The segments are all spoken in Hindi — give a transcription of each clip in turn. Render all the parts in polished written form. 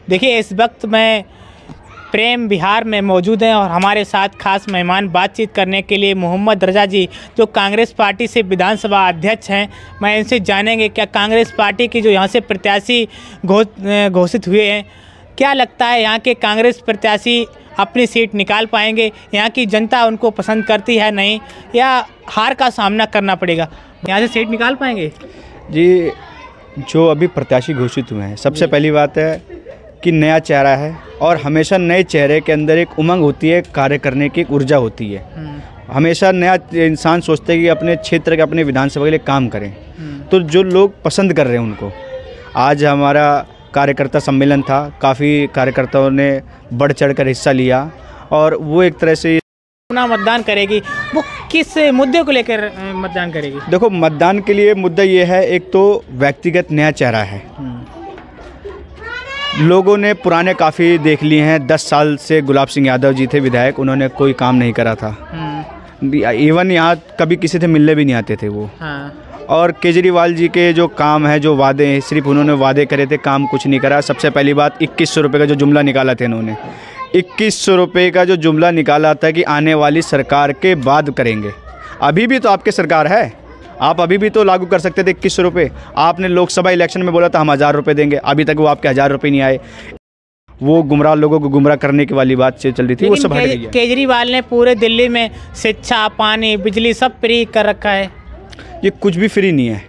देखिए, इस वक्त मैं प्रेम विहार में मौजूद हैं और हमारे साथ खास मेहमान बातचीत करने के लिए मोहम्मद रजा जी, जो कांग्रेस पार्टी से विधानसभा अध्यक्ष हैं। मैं इनसे जानेंगे क्या कांग्रेस पार्टी की जो यहाँ से प्रत्याशी घोषित हुए हैं, क्या लगता है यहाँ के कांग्रेस प्रत्याशी अपनी सीट निकाल पाएंगे? यहाँ की जनता उनको पसंद करती है नहीं, या हार का सामना करना पड़ेगा? यहाँ से सीट निकाल पाएंगे? जी, जो अभी प्रत्याशी घोषित हुए हैं, सबसे पहली बात है कि नया चेहरा है और हमेशा नए चेहरे के अंदर एक उमंग होती है, कार्य करने की एक ऊर्जा होती है। हमेशा नया इंसान सोचते हैं कि अपने क्षेत्र के, अपने विधानसभा के लिए काम करें। तो जो लोग पसंद कर रहे हैं उनको, आज हमारा कार्यकर्ता सम्मेलन था, काफ़ी कार्यकर्ताओं ने बढ़ चढ़कर हिस्सा लिया और वो एक तरह से अपना मतदान करेगी। वो किस मुद्दे को लेकर मतदान करेगी? देखो, मतदान के लिए मुद्दा ये है, एक तो व्यक्तिगत नया चेहरा है। लोगों ने पुराने काफ़ी देख लिए हैं। 10 साल से गुलाब सिंह यादव जी थे विधायक, उन्होंने कोई काम नहीं करा था। इवन यहाँ कभी किसी से मिलने भी नहीं आते थे वो। और केजरीवाल जी के जो काम है, जो वादे हैं, सिर्फ उन्होंने वादे करे थे, काम कुछ नहीं करा। सबसे पहली बात, 2100 रुपये का जो जुमला निकाला था इन्होंने, 2100 रुपये का जो जुमला निकाला था कि आने वाली सरकार के बाद करेंगे। अभी भी तो आपकी सरकार है, आप अभी भी तो लागू कर सकते थे 2100 रुपये। आपने लोकसभा इलेक्शन में बोला था हम 1000 रुपये देंगे, अभी तक वो आपके 1000 रुपये नहीं आए। वो गुमराह, लोगों को गुमराह करने की वाली बात चल रही थी, वो सब हट गई है। केजरीवाल ने पूरे दिल्ली में शिक्षा, पानी, बिजली सब फ्री कर रखा है। ये कुछ भी फ्री नहीं है।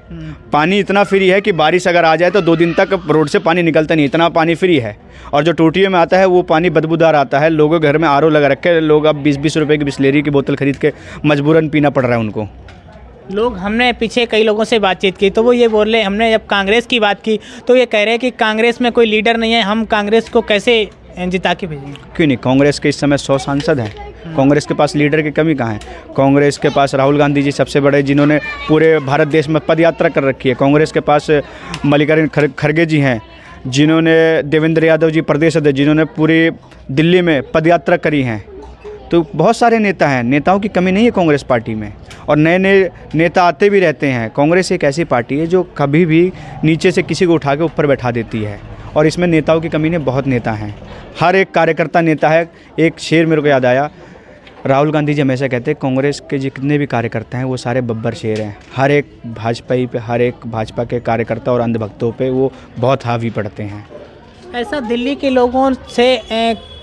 पानी इतना फ्री है कि बारिश अगर आ जाए तो 2 दिन तक रोड से पानी निकलता नहीं, इतना पानी फ्री है। और जो टोटियों में आता है वो पानी बदबूदार आता है। लोगों के घर में आरओ लगा रखे, लोग अब 20-20 रुपये की बिस्लेरी की बोतल खरीद के मजबूरन पीना पड़ रहा है उनको। लोग, हमने पीछे कई लोगों से बातचीत की तो वो ये बोल रहे, हमने जब कांग्रेस की बात की तो ये कह रहे हैं कि कांग्रेस में कोई लीडर नहीं है, हम कांग्रेस को कैसे जिता के भेजेंगे? क्यों नहीं, कांग्रेस के इस समय 100 सांसद हैं। कांग्रेस के पास लीडर की कमी कहाँ है? कांग्रेस के पास राहुल गांधी जी सबसे बड़े, जिन्होंने पूरे भारत देश में पद यात्रा कर रखी है। कांग्रेस के पास मल्लिकार्जुन खड़गे जी हैं, जिन्होंने, देवेंद्र यादव जी प्रदेश अध्यक्ष, जिन्होंने पूरी दिल्ली में पद यात्रा करी हैं। तो बहुत सारे नेता हैं, नेताओं की कमी नहीं है कांग्रेस पार्टी में, और नए नए नेता आते भी रहते हैं। कांग्रेस एक ऐसी पार्टी है जो कभी भी नीचे से किसी को उठा के ऊपर बैठा देती है, और इसमें नेताओं की कमी नहीं, बहुत नेता हैं। हर एक कार्यकर्ता नेता है। एक शेर मेरे को याद आया, राहुल गांधी जी हमेशा कहते हैं कांग्रेस के जितने भी कार्यकर्ता हैं वो सारे बब्बर शेर हैं। हर एक भाजपाई पे, हर एक भाजपा के कार्यकर्ता और अंधभक्तों पे वो बहुत हावी पड़ते हैं। ऐसा दिल्ली के लोगों से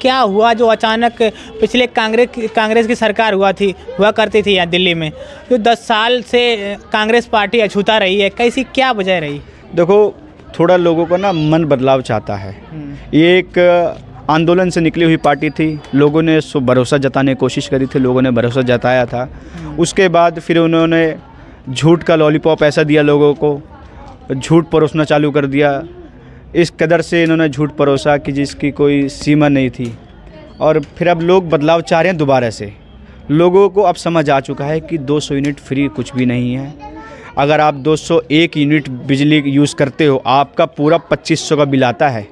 क्या हुआ जो अचानक पिछले कांग्रेस की सरकार हुआ करती थी यहाँ दिल्ली में, जो 10 साल से कांग्रेस पार्टी अछूता रही है, कैसी क्या वजह रही? देखो, थोड़ा लोगों को ना मन बदलाव चाहता है। ये एक आंदोलन से निकली हुई पार्टी थी, लोगों ने भरोसा जताने की कोशिश करी थी, लोगों ने भरोसा जताया था। उसके बाद फिर उन्होंने झूठ का लॉलीपॉप ऐसा दिया लोगों को, झूठ परोसना चालू कर दिया। इस कदर से इन्होंने झूठ परोसा कि जिसकी कोई सीमा नहीं थी, और फिर अब लोग बदलाव चाह रहे हैं दोबारा से। लोगों को अब समझ आ चुका है कि 200 यूनिट फ्री कुछ भी नहीं है। अगर आप 201 यूनिट बिजली यूज़ करते हो, आपका पूरा 2500 का बिल आता है।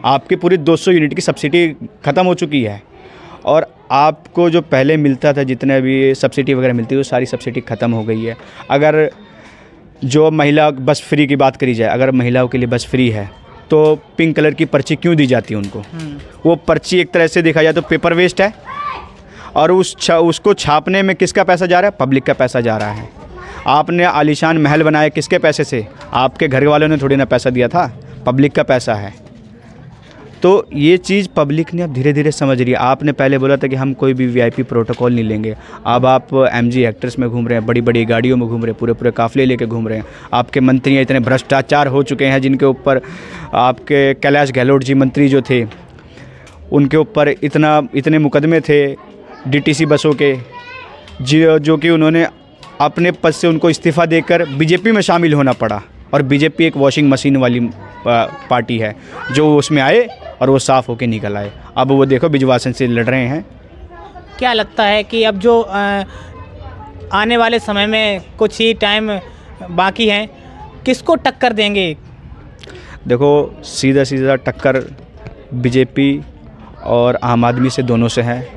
आपकी पूरी 200 यूनिट की सब्सिडी ख़त्म हो चुकी है, और आपको जो पहले मिलता था, जितने भी सब्सिडी वगैरह मिलती है, वो सारी सब्सिडी ख़त्म हो गई है। अगर जो महिला बस फ्री की बात करी जाए, अगर महिलाओं के लिए बस फ्री है तो पिंक कलर की पर्ची क्यों दी जाती है उनको? वो पर्ची एक तरह से देखा जाए तो पेपर वेस्ट है, और उसको छापने में किसका पैसा जा रहा है? पब्लिक का पैसा जा रहा है। आपने आलीशान महल बनाया किसके पैसे से? आपके घर वालों ने थोड़ी ना पैसा दिया था, पब्लिक का पैसा है। तो ये चीज़ पब्लिक ने अब धीरे धीरे समझ रही है। आपने पहले बोला था कि हम कोई भी वीआईपी प्रोटोकॉल नहीं लेंगे, अब आप एमजी एक्टर्स में घूम रहे हैं, बड़ी बड़ी गाड़ियों में घूम रहे हैं, पूरे पूरे काफ़िले लेके घूम रहे हैं। आपके मंत्री इतने भ्रष्टाचार हो चुके हैं, जिनके ऊपर आपके कैलाश गहलोत जी मंत्री जो थे, उनके ऊपर इतने मुकदमे थे डीटीसी बसों के, जो कि उन्होंने अपने पद से उनको इस्तीफ़ा देकर बीजेपी में शामिल होना पड़ा। और बीजेपी एक वॉशिंग मशीन वाली पार्टी है, जो उसमें आए और वो साफ़ होके निकल आए। अब वो देखो बिजवासन से लड़ रहे हैं। क्या लगता है कि अब जो आने वाले समय में कुछ ही टाइम बाकी है, किसको टक्कर देंगे? देखो, सीधा टक्कर बीजेपी और आम आदमी से, दोनों से है।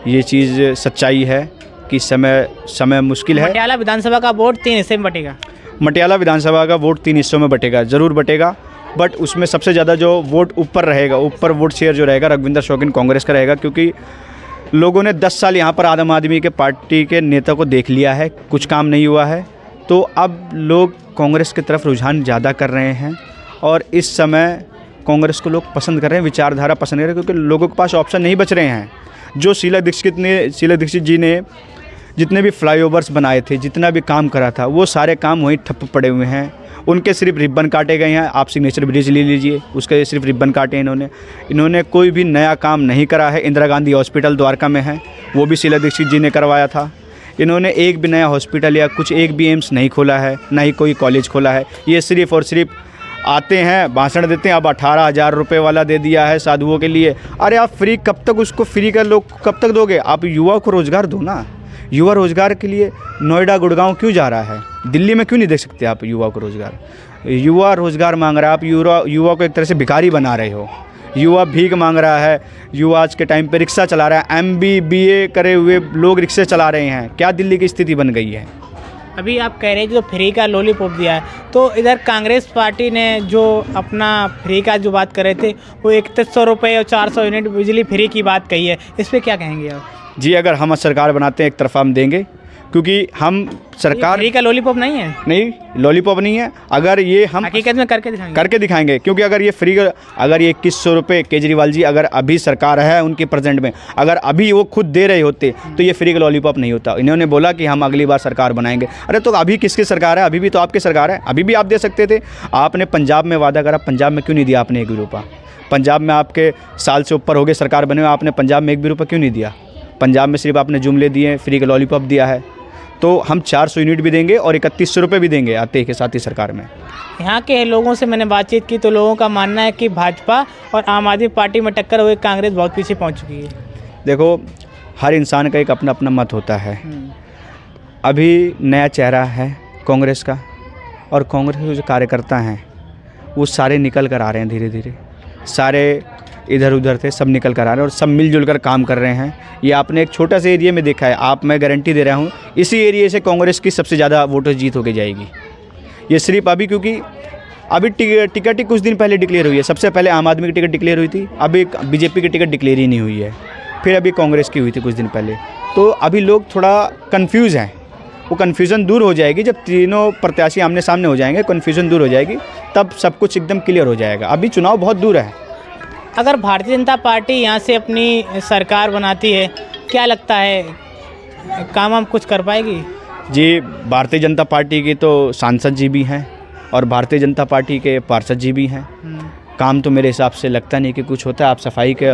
ये चीज़ सच्चाई है कि समय मुश्किल है। मटियाला विधानसभा का वोट 3 हिस्से में बटेगा। मटियाला विधानसभा का वोट 3 हिस्सों में बटेगा, ज़रूर बटेगा। बट उसमें सबसे ज़्यादा जो वोट ऊपर रहेगा, ऊपर वोट शेयर जो रहेगा रघविंदर शौकीन कांग्रेस का रहेगा, क्योंकि लोगों ने 10 साल यहाँ पर आम आदमी के पार्टी के नेता को देख लिया है, कुछ काम नहीं हुआ है, तो अब लोग कांग्रेस की तरफ रुझान ज़्यादा कर रहे हैं और इस समय कांग्रेस को लोग पसंद कर रहे हैं, विचारधारा पसंद कर रहे हैं, क्योंकि लोगों के पास ऑप्शन नहीं बच रहे हैं। जो शीला दीक्षित जी ने जितने भी फ्लाईओवर्स बनाए थे, जितना भी काम करा था, वो सारे काम वहीं ठप्प पड़े हुए हैं। उनके सिर्फ रिबन काटे गए हैं। आप सिग्नेचर ब्रिज ले लीजिए, उसके सिर्फ रिबन काटे इन्होंने कोई भी नया काम नहीं करा है। इंदिरा गांधी हॉस्पिटल द्वारका में है, वो भी शीला दीक्षित जी ने करवाया था। इन्होंने एक भी नया हॉस्पिटल या कुछ एक भी एम्स नहीं खोला है, ना ही कोई कॉलेज खोला है। ये सिर्फ और सिर्फ आते हैं, भाषण देते हैं, अब 18,000 रुपये वाला दे दिया है साधुओं के लिए। अरे आप फ्री कब तक, उसको फ्री का लोग कब तक दोगे? आप युवा को रोज़गार दो ना। युवा रोज़गार के लिए नोएडा गुड़गांव क्यों जा रहा है? दिल्ली में क्यों नहीं दे सकते आप युवा को रोज़गार? युवा रोज़गार मांग रहा है, आप युवा को एक तरह से भिखारी बना रहे हो। युवा भीख मांग रहा है। युवा आज के टाइम पे रिक्शा चला रहा है, MB BA करे हुए लोग रिक्शे चला रहे हैं। क्या दिल्ली की स्थिति बन गई है? अभी आप कह रहे हैं जो फ्री का लॉलीपॉप दिया है, तो इधर कांग्रेस पार्टी ने जो अपना फ्री का जो बात कर रहे थे, वो 3100 रुपये और 400 यूनिट बिजली फ्री की बात कही है, इस पर क्या कहेंगे आप? जी, अगर हम सरकार बनाते हैं एक तरफा हम देंगे, क्योंकि हम सरकार फ्री का लॉलीपॉप नहीं है, नहीं लॉलीपॉप नहीं है। अगर ये हम हकीकत में करके दिखाएंगे, क्योंकि अगर ये फ्री, अगर ये 2100 रुपये केजरीवाल जी अगर अभी सरकार है उनकी प्रेजेंट में, अगर अभी वो खुद दे रहे होते तो ये फ्री का लॉलीपॉप नहीं होता। इन्होंने बोला कि हम अगली बार सरकार बनाएंगे। अरे तो अभी किसकी सरकार है? अभी भी तो आपकी सरकार है, अभी भी आप दे सकते थे। आपने पंजाब में वादा करा, पंजाब में क्यों नहीं दिया आपने 1 भी रुपया? पंजाब में आपके साल से ऊपर हो गए सरकार बने हुए, आपने पंजाब में 1 भी रुपया क्यों नहीं दिया? पंजाब में सिर्फ आपने जुमले दिए, फ्री का लॉलीपॉप दिया है। तो हम 400 यूनिट भी देंगे और 3100 रुपये भी देंगे आते के साथ ही सरकार में। यहाँ के लोगों से मैंने बातचीत की तो लोगों का मानना है कि भाजपा और आम आदमी पार्टी में टक्कर हुई कांग्रेस बहुत पीछे पहुँच चुकी है। देखो, हर इंसान का एक अपना अपना मत होता है। अभी नया चेहरा है कांग्रेस का, और कांग्रेस के जो कार्यकर्ता हैं वो सारे निकल कर आ रहे हैं, धीरे धीरे सारे इधर उधर थे, सब निकल कर आ रहे हैं और सब मिलजुल कर काम कर रहे हैं। ये आपने एक छोटा सा एरिया में देखा है। मैं गारंटी दे रहा हूँ, इसी एरिया से कांग्रेस की सबसे ज़्यादा वोटर जीत होकर जाएगी। ये सिर्फ अभी, क्योंकि अभी टिकट ही कुछ दिन पहले डिक्लेयर हुई है। सबसे पहले आम आदमी की टिकट डिक्लेयर हुई थी, अभी बीजेपी की टिकट डिक्लेयर ही नहीं हुई है, फिर अभी कांग्रेस की हुई थी कुछ दिन पहले। तो अभी लोग थोड़ा कन्फ्यूज़ हैं। वो कन्फ्यूज़न दूर हो जाएगी जब तीनों प्रत्याशी आमने सामने हो जाएंगे, कन्फ्यूज़न दूर हो जाएगी, तब सब कुछ एकदम क्लियर हो जाएगा। अभी चुनाव बहुत दूर है। अगर भारतीय जनता पार्टी यहाँ से अपनी सरकार बनाती है, क्या लगता है काम हम कुछ कर पाएगी? जी, भारतीय जनता पार्टी के तो सांसद जी भी हैं और भारतीय जनता पार्टी के पार्षद जी भी हैं। काम तो मेरे हिसाब से लगता नहीं कि कुछ होता है। आप सफाई के,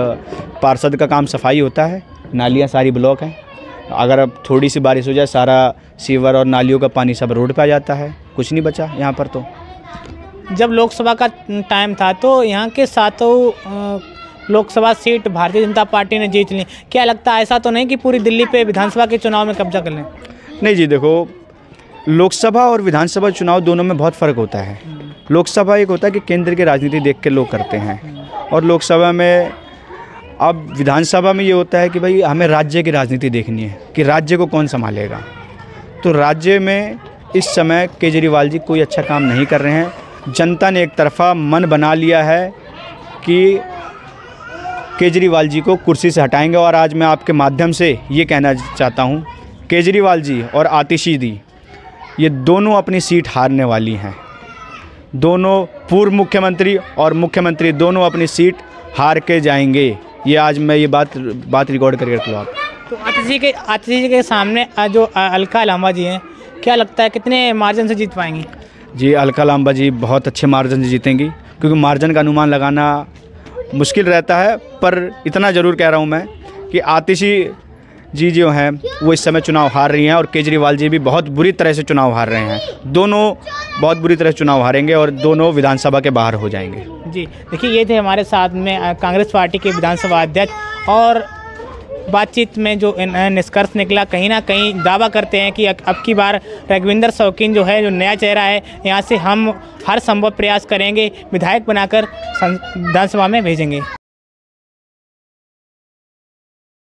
पार्षद का काम सफाई होता है, नालियाँ सारी ब्लॉक हैं। अगर अब थोड़ी सी बारिश हो जाए, सारा सीवर और नालियों का पानी सब रोड पे आ जाता है, कुछ नहीं बचा यहाँ पर। तो जब लोकसभा का टाइम था तो यहाँ के 7 लोकसभा सीट भारतीय जनता पार्टी ने जीत ली। क्या लगता है ऐसा तो नहीं कि पूरी दिल्ली पे विधानसभा के चुनाव में कब्जा कर लें? नहीं जी, देखो, लोकसभा और विधानसभा चुनाव दोनों में बहुत फ़र्क होता है। लोकसभा एक होता है कि केंद्र की राजनीति देख के लोग करते हैं, और लोकसभा में, अब विधानसभा में ये होता है कि भाई हमें राज्य की राजनीति देखनी है कि राज्य को कौन संभालेगा। तो राज्य में इस समय केजरीवाल जी कोई अच्छा काम नहीं कर रहे हैं। जनता ने एक तरफा मन बना लिया है कि केजरीवाल जी को कुर्सी से हटाएंगे। और आज मैं आपके माध्यम से ये कहना चाहता हूँ, केजरीवाल जी और आतिशी दी, ये दोनों अपनी सीट हारने वाली हैं। दोनों पूर्व मुख्यमंत्री और मुख्यमंत्री दोनों अपनी सीट हार के जाएंगे। ये आज मैं ये बात रिकॉर्ड करके रखूँ आप। तो आतिशी जी के सामने जो अलका लांबा जी हैं, क्या लगता है कितने मार्जिन से जीत पाएंगी? जी, अलका लांबा जी बहुत अच्छे मार्जिन से जीतेंगी, क्योंकि मार्जिन का अनुमान लगाना मुश्किल रहता है। पर इतना ज़रूर कह रहा हूँ मैं कि आतिशी जी जो हैं वो इस समय चुनाव हार रही हैं, और केजरीवाल जी भी बहुत बुरी तरह से चुनाव हार रहे हैं। दोनों बहुत बुरी तरह से चुनाव हारेंगे और दोनों विधानसभा के बाहर हो जाएंगे। जी, देखिए, ये थे हमारे साथ में कांग्रेस पार्टी के विधानसभा अध्यक्ष, और बातचीत में जो निष्कर्ष निकला, कहीं ना कहीं दावा करते हैं कि अब की बार रघविंदर शौकीन जो है, जो नया चेहरा है, यहाँ से हम हर संभव प्रयास करेंगे, विधायक बनाकर विधानसभा में भेजेंगे।